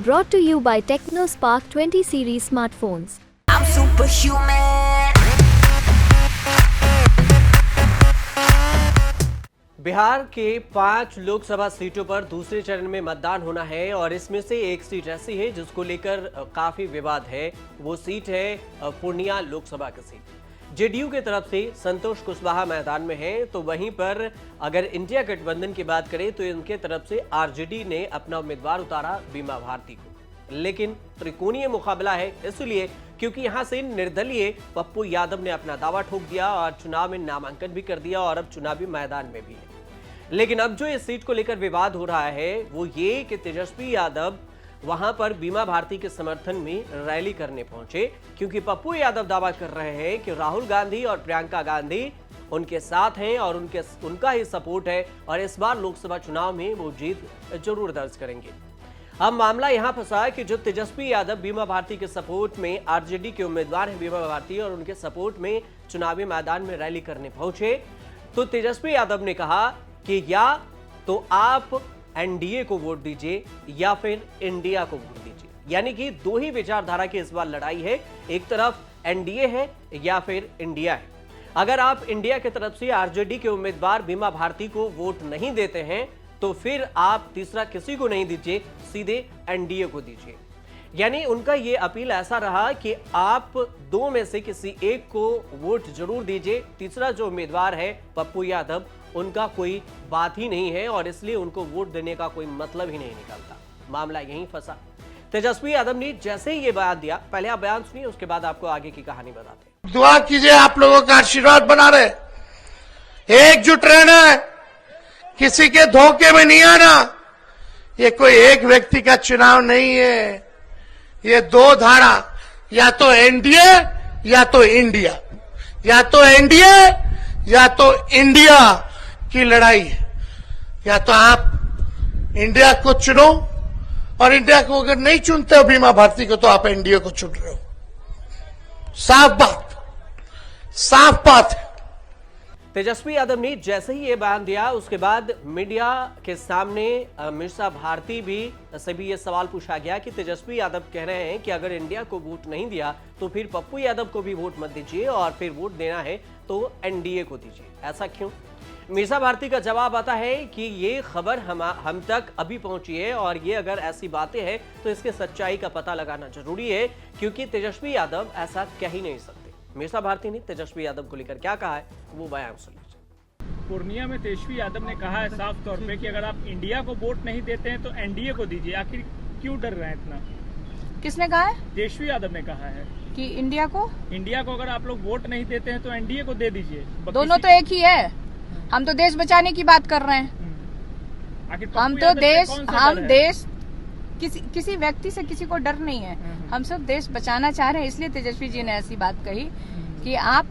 Brought to you by TechnoSpark 20 series smartphones. I'm superhuman. Bihar के 5 लोकसभा सीटों पर दूसरे चरण में मतदान होना है और इसमें से एक सीट ऐसी है जिसको लेकर काफी विवाद है। वो सीट है पूर्णिया लोकसभा की सीट। जेडीयू की तरफ से संतोष कुशवाहा मैदान में है, तो वहीं पर अगर इंडिया गठबंधन की बात करें तो इनके तरफ से आरजेडी ने अपना उम्मीदवार उतारा बीमा भारती को। लेकिन त्रिकोणीय मुकाबला है इसलिए क्योंकि यहां से निर्दलीय पप्पू यादव ने अपना दावा ठोक दिया और चुनाव में नामांकन भी कर दिया और अब चुनावी मैदान में भी है। लेकिन अब जो इस सीट को लेकर विवाद हो रहा है वो ये कि तेजस्वी यादव वहां पर बीमा भारती के समर्थन में रैली करने पहुंचे, क्योंकि पप्पू यादव दावा कर रहे हैं कि राहुल गांधी और प्रियंका गांधी उनके साथ हैं और उनका ही सपोर्ट है और इस बार लोकसभा चुनाव में वो जीत जरूर दर्ज करेंगे। अब मामला यहां फंसा है कि जो तेजस्वी यादव बीमा भारती के सपोर्ट में आरजेडी के उम्मीदवार हैं बीमा भारती और उनके सपोर्ट में चुनावी मैदान में रैली करने पहुंचे, तो तेजस्वी यादव ने कहा कि या तो आप एनडीए को वोट दीजिए या फिर इंडिया को वोट दीजिए। यानी कि दो ही विचारधारा की इस बार लड़ाई है, एक तरफ एनडीए है या फिर इंडिया है। अगर आप इंडिया की तरफ से आरजेडी के उम्मीदवार बीमा भारती को वोट नहीं देते हैं तो फिर आप तीसरा किसी को नहीं दीजिए, सीधे एनडीए को दीजिए। यानी उनका यह अपील ऐसा रहा कि आप दो में से किसी एक को वोट जरूर दीजिए, तीसरा जो उम्मीदवार है पप्पू यादव उनका कोई बात ही नहीं है और इसलिए उनको वोट देने का कोई मतलब ही नहीं निकलता। मामला यहीं फंसा। तेजस्वी यादव ने जैसे ही ये बयान दिया, पहले आप बयान सुनिए उसके बाद आपको आगे की कहानी बताते हैं। दुआ कीजिए, आप लोगों का आशीर्वाद बना रहे, एकजुट रहना है, किसी के धोखे में नहीं आना। ये कोई एक व्यक्ति का चुनाव नहीं है, ये दो धारा, या तो एनडीए या तो इंडिया, या तो एनडीए या तो इंडिया की लड़ाई है। या तो आप इंडिया को चुनो और इंडिया को अगर नहीं चुनते हो बीमा भारती को तो आप एनडीए को चुन रहे हो। साफ बात है। तेजस्वी यादव ने जैसे ही ये बयान दिया उसके बाद मीडिया के सामने मिर्जा भारती से भी ये सवाल पूछा गया कि तेजस्वी यादव कह रहे हैं कि अगर इंडिया को वोट नहीं दिया तो फिर पप्पू यादव को भी वोट मत दीजिए और फिर वोट देना है तो एनडीए को दीजिए, ऐसा क्यों? मिर्जा भारती का जवाब आता है कि ये खबर हम तक अभी पहुंची है और ये अगर ऐसी बातें हैं तो इसके सच्चाई का पता लगाना जरूरी है, क्योंकि तेजस्वी यादव ऐसा कह ही नहीं सकते। मिर्जा भारती ने तेजस्वी यादव को लेकर क्या कहा है वो बयान सुन लीजिए। पूर्णिया में तेजस्वी यादव ने कहा है साफ तौर पे कि अगर आप इंडिया को वोट नहीं देते हैं तो एनडीए को दीजिए। आखिर क्यों डर रहे हैं इतना? किसने कहा है? तेजस्वी यादव ने कहा है कि इंडिया को अगर आप लोग वोट नहीं देते हैं तो एनडीए को दे दीजिए। दोनों तो एक ही है। हम तो देश बचाने की बात कर रहे हैं। आखिर हम देश किसी व्यक्ति से किसी को डर नहीं है। हम सब देश बचाना चाह रहे हैं, इसलिए तेजस्वी जी ने ऐसी बात कही कि आप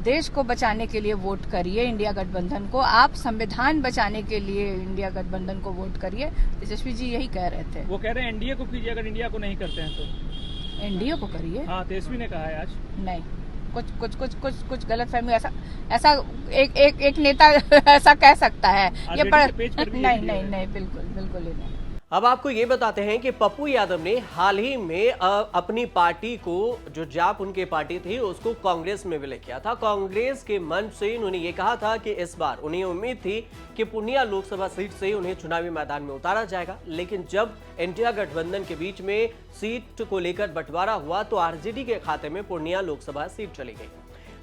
देश को बचाने के लिए वोट करिए इंडिया गठबंधन को, आप संविधान बचाने के लिए इंडिया गठबंधन को वोट करिए। तेजस्वी जी यही कह रहे थे। वो कह रहे हैं एनडीए को कीजिए, अगर इंडिया को नहीं करते हैं तो एनडीए को करिए। हाँ, तेजस्वी ने कहा है आज। नहीं, कुछ गलतफहमी ऐसा एक नेता ऐसा कह सकता है ये पर नहीं बिल्कुल ही नहीं। अब आपको ये बताते हैं कि पप्पू यादव ने हाल ही में अपनी पार्टी को, जो जाप उनके पार्टी थी, उसको कांग्रेस में विलय किया था। कांग्रेस के मंच से उन्होंने ये कहा था कि इस बार उन्हें उम्मीद थी कि पूर्णिया लोकसभा सीट से उन्हें चुनावी मैदान में उतारा जाएगा, लेकिन जब इंडिया गठबंधन के बीच में सीट को लेकर बंटवारा हुआ तो आरजेडी के खाते में पूर्णिया लोकसभा सीट चली गई।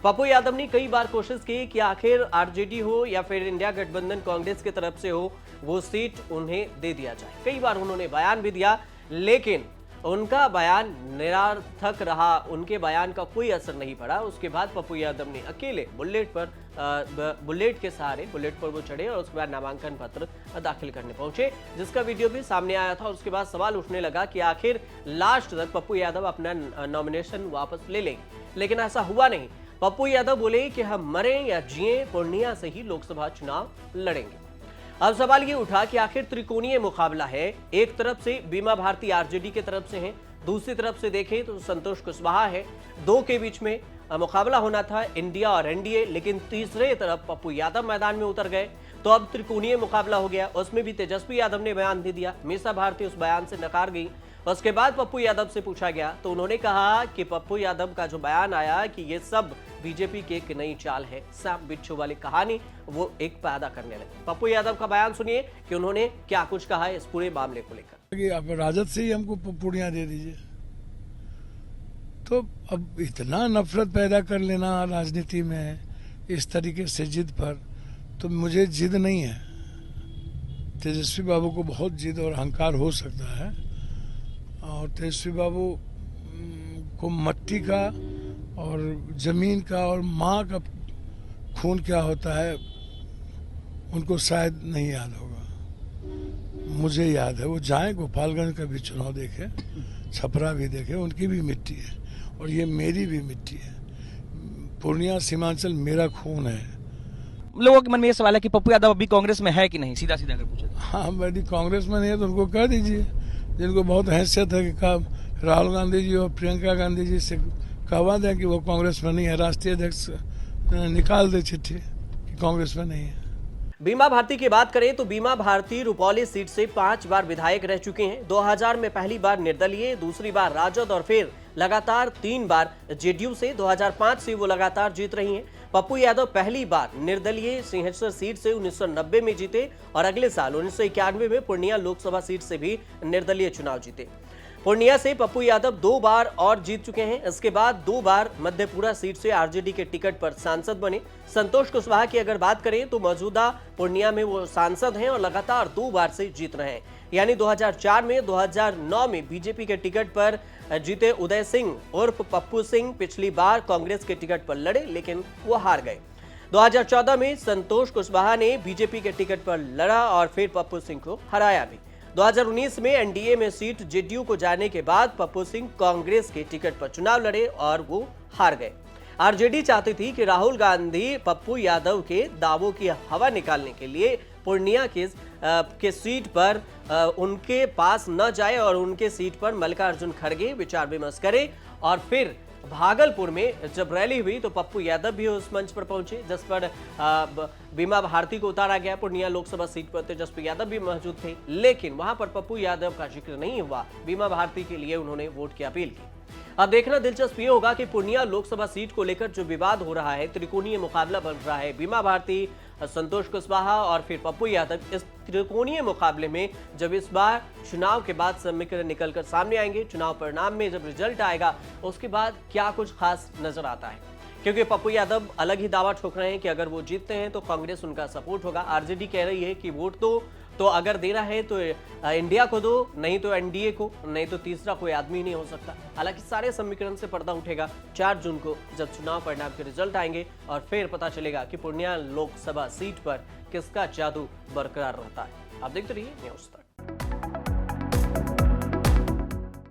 पप्पू यादव ने कई बार कोशिश की कि आखिर आरजेडी हो या फिर इंडिया गठबंधन कांग्रेस की तरफ से हो, वो सीट उन्हें दे दिया जाए। कई बार उन्होंने बयान भी दिया, लेकिन उनका बयान निरर्थक रहा, उनके बयान का कोई असर नहीं पड़ा। उसके बाद पप्पू यादव ने अकेले बुलेट के सहारे बुलेट पर वो चढ़े और उसके बाद नामांकन पत्र दाखिल करने पहुंचे, जिसका वीडियो भी सामने आया था। उसके बाद सवाल उठने लगा कि आखिर लास्ट तक पप्पू यादव अपना नॉमिनेशन वापस ले लेंगे, लेकिन ऐसा हुआ नहीं। पप्पू यादव बोले कि हम मरें या जिए पूर्णिया से ही लोकसभा चुनाव लड़ेंगे। अब सवाल ये उठा कि आखिर त्रिकोणीय मुकाबला है। एक तरफ से बीमा भारती आरजेडी की तरफ से है, दूसरी तरफ से देखें तो संतोष कुशवाहा है। दो के बीच में मुकाबला होना था इंडिया और एनडीए, लेकिन तीसरे तरफ पप्पू यादव मैदान में उतर गए। तो अब त्रिकोणीय मुकाबला हो गया। उसमें भी तेजस्वी यादव ने बयान दे दिया, मीसा भारती उस बयान से नकार गई। उसके बाद पप्पू यादव से पूछा गया तो उन्होंने कहा कि पप्पू यादव का जो बयान आया कि ये सब बीजेपी की एक नई चाल है, सांप बिच्छू वाली कहानी वो एक पैदा करने लगे। पप्पू यादव का बयान सुनिए कि उन्होंने क्या कुछ कहा है इस पूरे मामले को लेकर। कि आप राजद से ही हमको पूर्णिया दे दीजिए, तो अब इतना नफरत पैदा कर लेना राजनीति में इस तरीके से जिद पर, तो मुझे जिद नहीं है। तेजस्वी बाबू को बहुत जिद और अहंकार हो सकता है, और तेजस्वी बाबू को मट्टी का और जमीन का और माँ का खून क्या होता है उनको शायद नहीं याद होगा। मुझे याद है, वो जाएं गोपालगंज का भी चुनाव देखे, छपरा भी देखे, उनकी भी मिट्टी है और ये मेरी भी मिट्टी है। पूर्णिया सीमांचल मेरा खून है। लोगों के मन में ये सवाल है कि पप्पू यादव अभी कांग्रेस में है कि नहीं, सीधा सीधा अगर पूछे। हाँ, यदि कांग्रेस में नहीं है तो उनको कह दीजिए, जिनको बहुत हैसियत है कि राहुल गांधी जी और प्रियंका गांधी जी से कहवा दें कि वो कांग्रेस में नहीं है, राष्ट्रीय अध्यक्ष निकाल दे चिट्ठी कि कांग्रेस में नहीं है। बीमा भारती की बात करें तो बीमा भारती रुपौली सीट से 5 बार विधायक रह चुके हैं। 2000 में पहली बार निर्दलीय, दूसरी बार राजद और फिर लगातार 3 बार जेडीयू से। 2005 से वो लगातार जीत रही हैं। पप्पू यादव पहली बार निर्दलीय सिंहेश्वर सीट से 1990 में जीते और अगले साल 1991 में पूर्णिया लोकसभा सीट से भी निर्दलीय चुनाव जीते। पूर्णिया से पप्पू यादव 2 बार और जीत चुके हैं। इसके बाद 2 बार मधेपुरा सीट से आरजेडी के टिकट पर सांसद बने। संतोष कुशवाहा की अगर बात करें तो मौजूदा पूर्णिया में वो सांसद हैं और लगातार 2 बार से जीत रहे हैं। यानी 2004 में, 2009 में बीजेपी के टिकट पर जीते उदय सिंह उर्फ पप्पू सिंह पिछली बार कांग्रेस के टिकट पर लड़े, लेकिन वो हार गए। 2014 में संतोष कुशवाहा ने बीजेपी के टिकट पर लड़ा और फिर पप्पू सिंह को हराया भी। 2019 में एनडीए में सीट जेडीयू को जाने के बाद पप्पू सिंह कांग्रेस के टिकट पर चुनाव लड़े और वो हार गए। आरजेडी चाहती थी कि राहुल गांधी पप्पू यादव के दावों की हवा निकालने के लिए पूर्णिया के सीट पर उनके पास न जाए और उनके सीट पर मल्लिकार्जुन खड़गे विचार विमर्श करें। और फिर भागलपुर में जब रैली हुई तो पप्पू यादव भी उस मंच पर पहुंचे, जिस पर बीमा भारती को उतारा गया। पूर्णिया लोकसभा सीट पर तेजस्वी यादव भी मौजूद थे, लेकिन वहां पर पप्पू यादव का जिक्र नहीं हुआ। बीमा भारती के लिए उन्होंने वोट की अपील की। अब देखना दिलचस्प ये होगा कि पूर्णिया लोकसभा सीट को लेकर जो विवाद हो रहा है, त्रिकोणीय मुकाबला बन रहा है, बीमा भारती, संतोष कुशवाहा और फिर पप्पू यादव, इस त्रिकोणीय मुकाबले में जब इस बार चुनाव के बाद समीकरण निकलकर सामने आएंगे, चुनाव परिणाम में जब रिजल्ट आएगा उसके बाद क्या कुछ खास नजर आता है। क्योंकि पप्पू यादव अलग ही दावा ठोक रहे हैं कि अगर वो जीतते हैं तो कांग्रेस उनका सपोर्ट होगा। आरजेडी कह रही है कि वोट तो अगर देना है तो इंडिया को दो, नहीं तो एनडीए को, नहीं तो तीसरा कोई आदमी नहीं हो सकता। हालांकि सारे समीकरण से पर्दा उठेगा 4 जून को जब चुनाव परिणाम के रिजल्ट आएंगे और फिर पता चलेगा कि पूर्णिया लोकसभा सीट पर किसका जादू बरकरार रहता है। आप देखते रहिए न्यूज़ तक।